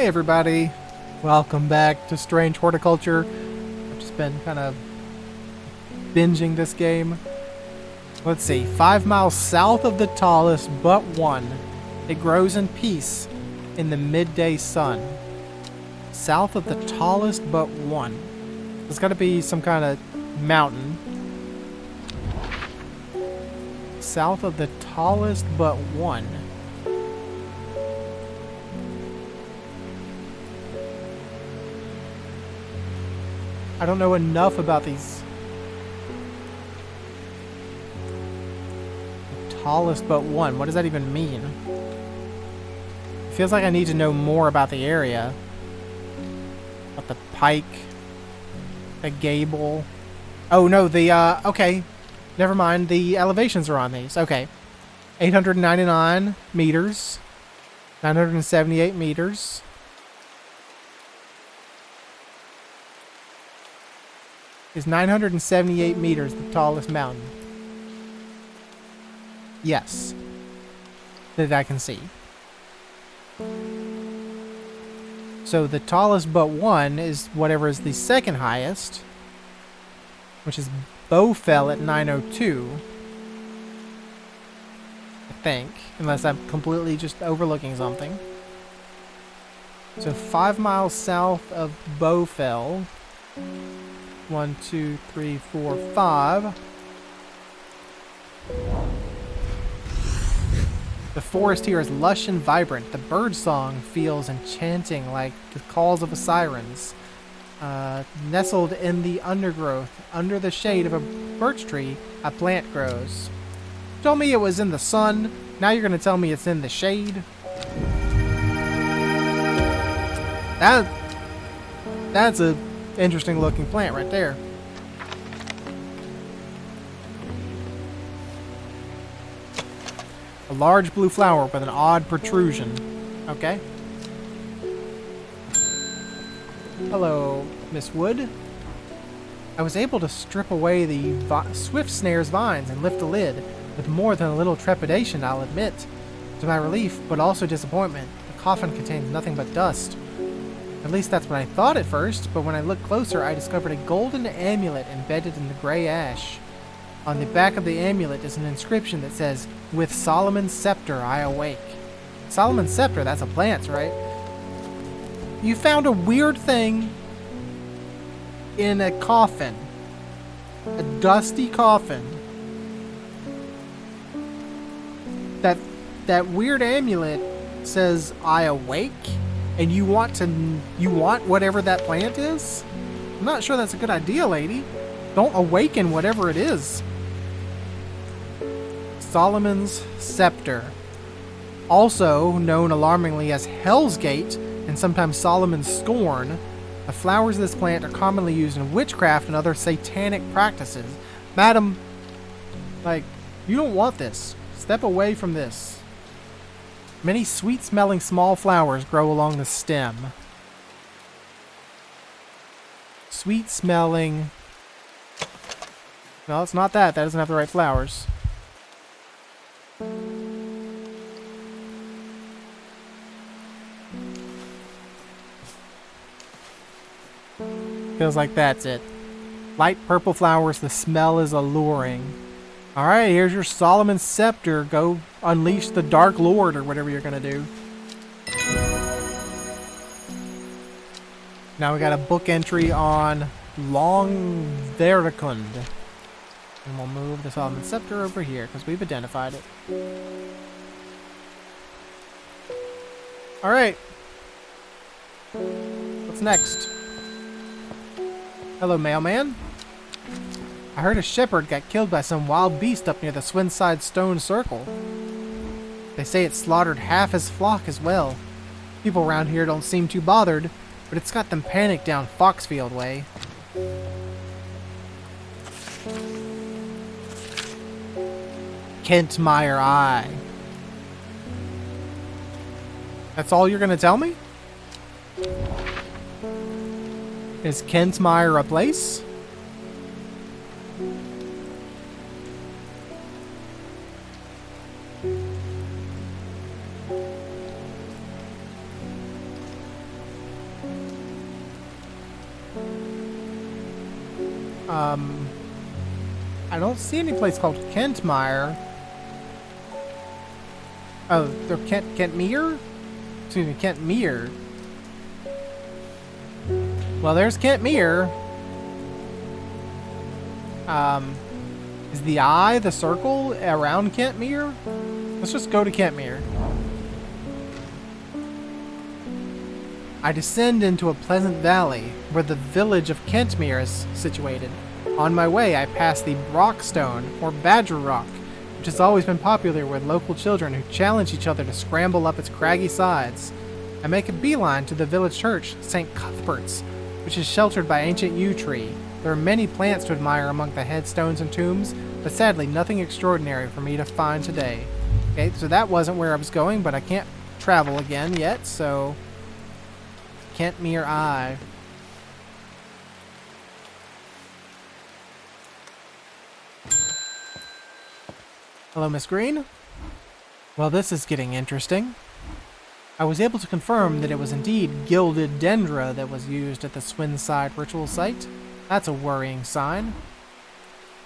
Hey everybody, welcome back to Strange Horticulture. I've just been kind of binging this game. Let's see, 5 miles south of the tallest but one. It grows in peace in the midday sun. South of the tallest but one. There's got to be some kind of mountain. South of the tallest but one. I don't know enough about these. The tallest but one. What does that even mean? It feels like I need to know more about the area. About the pike. The gable. Oh no, the okay. Never mind. The elevations are on these. Okay. 899 meters. 978 meters. Is 978 meters the tallest mountain? Yes. That I can see. So the tallest but one is whatever is the second highest, which is Bowfell at 902. I think, unless I'm completely just overlooking something. So 5 miles south of Bowfell. 1, 2, 3, 4, 5. The forest here is lush and vibrant. The bird song feels enchanting like the calls of a sirens. Nestled in the undergrowth, under the shade of a birch tree, a plant grows. You told me it was in the sun. Now you're going to tell me it's in the shade? That's a interesting looking plant right there. A large blue flower with an odd protrusion. Okay. Hello, Miss Wood. I was able to strip away the swift snare's vines and lift the lid, with more than a little trepidation, I'll admit. To my relief, but also disappointment, the coffin contains nothing but dust. At least that's what I thought at first, but when I looked closer, I discovered a golden amulet embedded in the gray ash. On the back of the amulet is an inscription that says, "With Solomon's scepter I awake." Solomon's scepter, that's a plant, right? You found a weird thing in a coffin. A dusty coffin. That weird amulet says, "I awake." And you want whatever that plant is? I'm not sure that's a good idea, lady. Don't awaken whatever it is. Solomon's Scepter. Also known alarmingly as Hell's Gate and sometimes Solomon's Scorn, the flowers of this plant are commonly used in witchcraft and other satanic practices. Madam, you don't want this. Step away from this. Many sweet-smelling small flowers grow along the stem. Sweet-smelling... No, it's not that. That doesn't have the right flowers. Feels like that's it. Light purple flowers, the smell is alluring. Alright, here's your Solomon's Scepter. Go unleash the Dark Lord or whatever you're gonna do. Now we got a book entry on Long Verikund. And we'll move the Solomon's Scepter over here because we've identified it. Alright. What's next? Hello, mailman. I heard a shepherd got killed by some wild beast up near the Swinside Stone Circle. They say it slaughtered half his flock as well. People around here don't seem too bothered, but it's got them panicked down Foxfield way. Kentmire Eye. That's all you're gonna tell me? Is Kentmire a place? I don't see any place called Kentmire. Oh, they're Kentmere? Excuse me, Kentmere. Well, there's Kentmere. Is the eye the circle around Kentmere? Let's just go to Kentmere. I descend into a pleasant valley where the village of Kentmere is situated. On my way, I pass the Brockstone, or Badger Rock, which has always been popular with local children who challenge each other to scramble up its craggy sides. I make a beeline to the village church, St. Cuthbert's, which is sheltered by ancient yew tree. There are many plants to admire among the headstones and tombs, but sadly nothing extraordinary for me to find today. Okay, so that wasn't where I was going, but I can't travel again yet, so... Kentmere Eye. Hello, Miss Green. Well, this is getting interesting. I was able to confirm that it was indeed gilded dendra that was used at the Swinside ritual site. That's a worrying sign.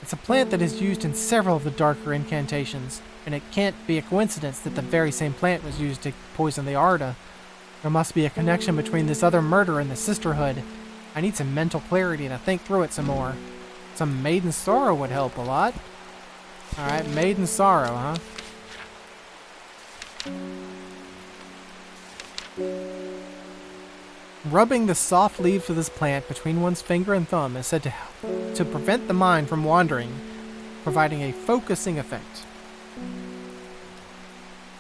It's a plant that is used in several of the darker incantations, and it can't be a coincidence that the very same plant was used to poison the Arda. There must be a connection between this other murder and the Sisterhood. I need some mental clarity to think through it some more. Some Maiden Sorrow would help a lot. Alright, Maiden Sorrow, huh? Rubbing the soft leaves of this plant between one's finger and thumb is said to help to prevent the mind from wandering, providing a focusing effect.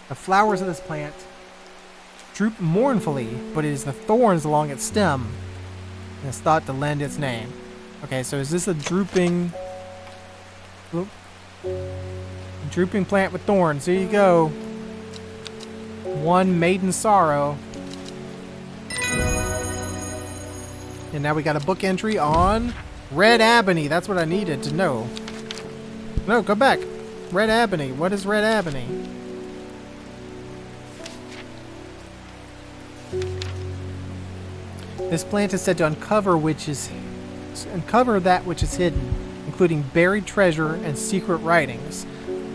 The flowers of this plant droop mournfully, but it is the thorns along its stem that is thought to lend its name. Okay, so is this a drooping... Oop. Drooping plant with thorns. There you go. One Maiden Sorrow. And now we got a book entry on Red Ebony. That's what I needed to know. No, go back. Red Ebony. What is Red Ebony? This plant is said to uncover that which is hidden, including buried treasure and secret writings.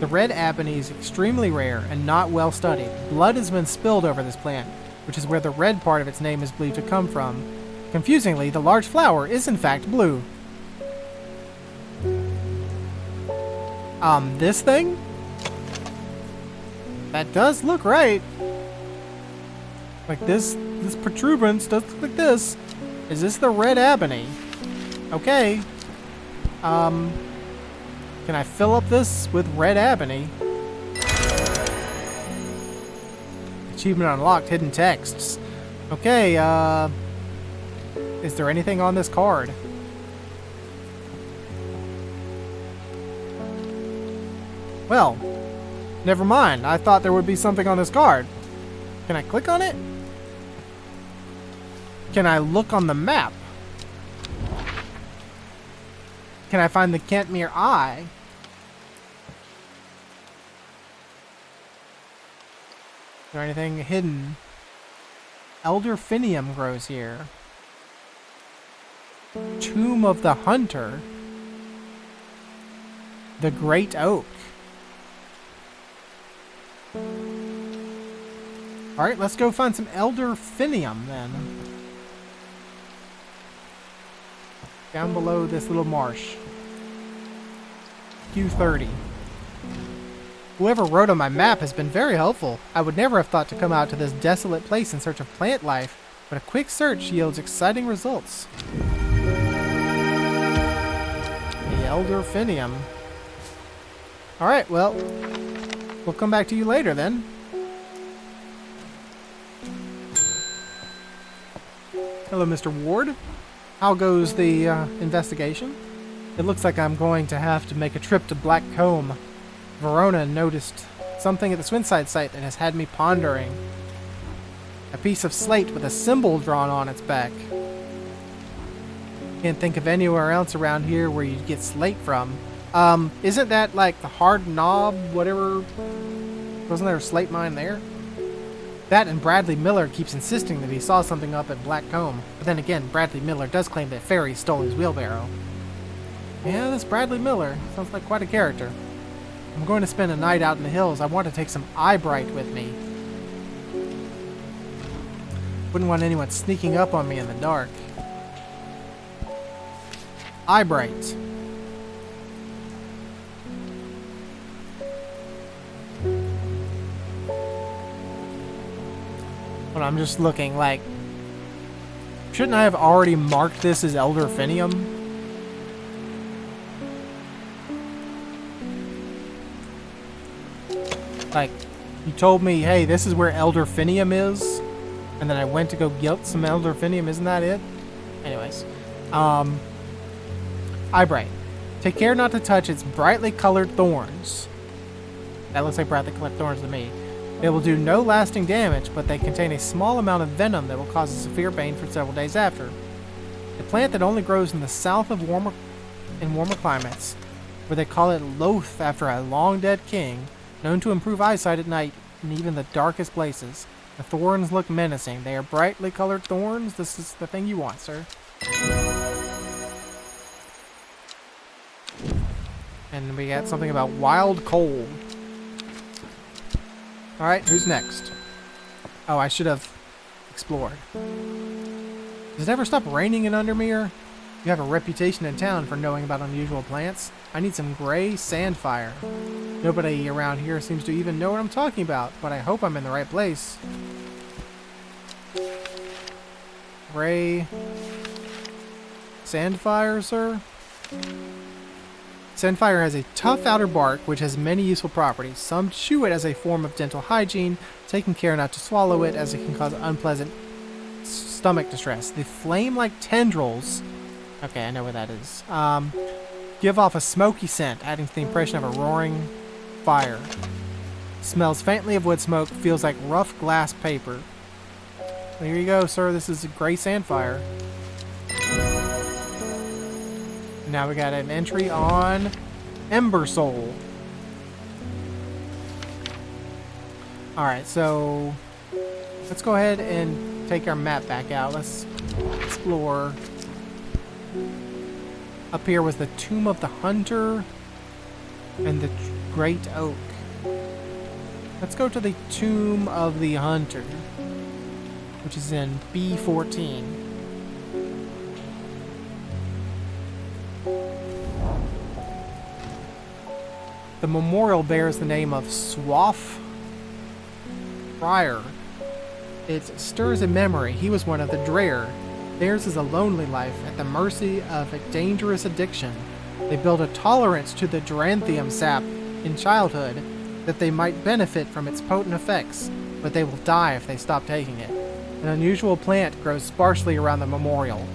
The red ebony is extremely rare and not well studied. Blood has been spilled over this plant, which is where the red part of its name is believed to come from. Confusingly, the large flower is in fact blue. This thing? That does look right. Like this protuberance does look like this. Is this the red ebony? Okay. Can I fill up this with red ebony? Achievement unlocked, hidden texts. Okay, is there anything on this card? Well, never mind. I thought there would be something on this card. Can I click on it? Can I look on the map? Can I find the Kentmere Eye? Is there anything hidden? Elderfinium grows here. Tomb of the Hunter. The Great Oak. Alright, let's go find some Elderfinium then. Down below this little marsh. Q30. Whoever wrote on my map has been very helpful. I would never have thought to come out to this desolate place in search of plant life, but a quick search yields exciting results. The Elderfinium. Alright, well, we'll come back to you later then. Hello, Mr. Ward. How goes the investigation? It looks like I'm going to have to make a trip to Black Combe. Verona noticed something at the Swinside site that has had me pondering. A piece of slate with a symbol drawn on its back. Can't think of anywhere else around here where you'd get slate from. Isn't that like the hard knob, whatever? Wasn't there a slate mine there? That and Bradley Miller keeps insisting that he saw something up at Black Comb. But then again, Bradley Miller does claim that fairies stole his wheelbarrow. Yeah, this Bradley Miller sounds like quite a character. I'm going to spend a night out in the hills. I want to take some eyebright with me. Wouldn't want anyone sneaking up on me in the dark. Eyebright. But I'm just looking like... Shouldn't I have already marked this as Elderfinium? Like, you told me, hey, this is where Elderfinium is, and then I went to go get some Elderfinium. Isn't that it? Anyways, eyebright. Take care not to touch its brightly colored thorns. That looks like brightly colored thorns to me. They will do no lasting damage, but they contain a small amount of venom that will cause a severe pain for several days after. A plant that only grows in the south of warmer climates, where they call it loath after a long-dead king, known to improve eyesight at night in even the darkest places. The thorns look menacing. They are brightly colored thorns. This is the thing you want, sir. And we got something about wild coal. Alright, who's next? Oh, I should have explored. Does it ever stop raining in Undermere? You have a reputation in town for knowing about unusual plants. I need some gray sandfire. Nobody around here seems to even know what I'm talking about, but I hope I'm in the right place. Gray sandfire, sir? Sandfire has a tough outer bark, which has many useful properties. Some chew it as a form of dental hygiene, taking care not to swallow it, as it can cause unpleasant stomach distress. The flame-like tendrils... Okay, I know where that is. Give off a smoky scent, adding to the impression of a roaring fire. Smells faintly of wood smoke, feels like rough glass paper. Well, here you go, sir. This is gray sandfire. Now we got an entry on Ember Soul. Alright, so let's go ahead and take our map back out. Let's explore. Up here was the Tomb of the Hunter and the Great Oak. Let's go to the Tomb of the Hunter, which is in B14. The memorial bears the name of Swaff Friar. It stirs a memory. He was one of the Drear. Theirs is a lonely life at the mercy of a dangerous addiction. They build a tolerance to the Duranthium sap in childhood that they might benefit from its potent effects, but they will die if they stop taking it. An unusual plant grows sparsely around the memorial.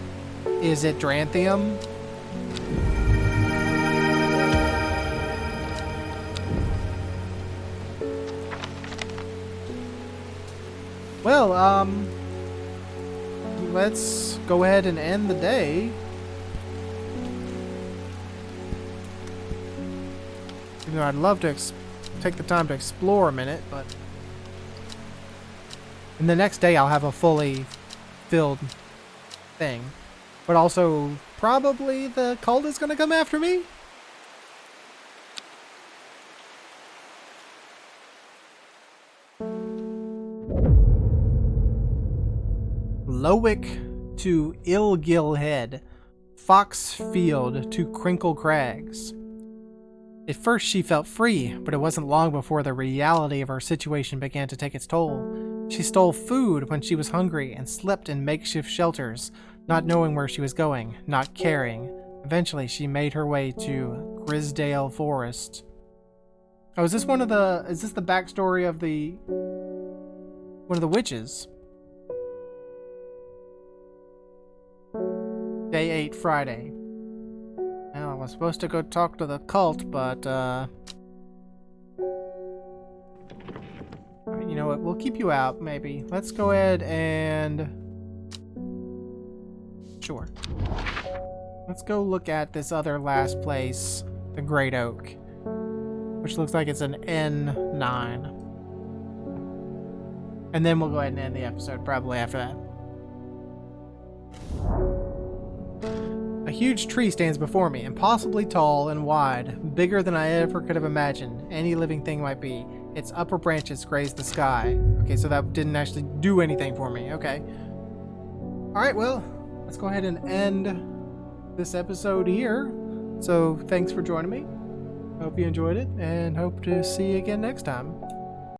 Is it Duranthium? Well, let's go ahead and end the day. You know, I'd love to take the time to explore a minute, but in the next day I'll have a fully filled thing. But also, probably the cult is going to come after me? Lowick to Ilgill Head, Foxfield to Crinkle Crags. At first she felt free, but it wasn't long before the reality of her situation began to take its toll. She stole food when she was hungry and slept in makeshift shelters, not knowing where she was going, not caring. Eventually she made her way to Grisdale Forest. Oh, is this the backstory of one of the witches? Day 8, Friday. Well, I was supposed to go talk to the cult, but, you know what? We'll keep you out, maybe. Let's go ahead and... Sure. Let's go look at this other last place, the Great Oak, which looks like it's an N9. And then we'll go ahead and end the episode probably after that. A huge tree stands before me, impossibly tall and wide, bigger than I ever could have imagined any living thing might be. Its upper branches graze the sky. Okay, so that didn't actually do anything for me. Okay. Alright, well, let's go ahead and end this episode here. So, thanks for joining me. Hope you enjoyed it, and hope to see you again next time.